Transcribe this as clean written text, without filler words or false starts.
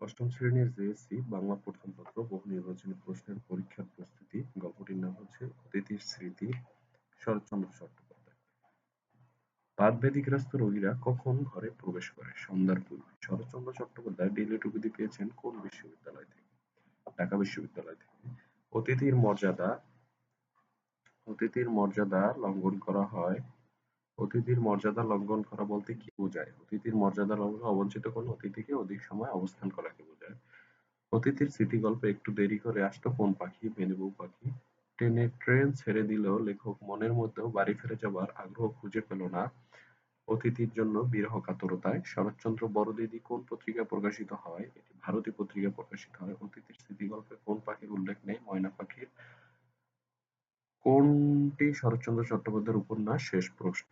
অষ্টম শ্রেণীর জেএসসি বাংলা প্রথম পত্র বহু নির্বাচনী প্রশ্নের পরীক্ষার প্রস্তুতি। গল্পটির নাম হচ্ছে অতিথির স্মৃতি, শরৎচন্দ্র চট্টোপাধ্যায়। বাতব্যাধিগ্রস্ত রোগীরা কখন ঘরে প্রবেশ করে? সন্ধ্যার পূর্বে। শরৎচন্দ্র চট্টোপাধ্যায় ডিএলএড উপাধি পেয়েছেন কোন বিশ্ববিদ্যালয় থেকে? ঢাকা বিশ্ববিদ্যালয় থেকে। অতিথির মর্যাদা অতিথির মর্যাদা লঙ্ঘন করা হয়। অতিথির মর্যাদা লঙ্ঘন করা বলতে কি বোঝায়? অতিথির মর্যাদা লঙ্ঘন অবাঞ্ছিত কোনো অতিথিকে অধিক সময় অবস্থান করাকে বোঝায়। অতিথির স্মৃতিগল্পে একটু দেরি করে আসতো কোন পাখি? বেনুবু পাখি। ট্রেন ছেড়ে দিলেও লেখক মনের মধ্যেও বাড়ি ফিরে যাবার আগ্রহ খুঁজে পেল না অতিথির জন্য বিরহ কাতরতায়। শরৎচন্দ্র বড়দিদি কোন পত্রিকায় প্রকাশিত হয়? এটি ভারতী পত্রিকায় প্রকাশিত হয়। অতিথির স্মৃতিগল্পে কোন পাখির উল্লেখ নেই? ময়না পাখির। কোনটি শরৎচন্দ্র চট্টোপাধ্যায়ের উপন্যাস? শেষ প্রশ্ন।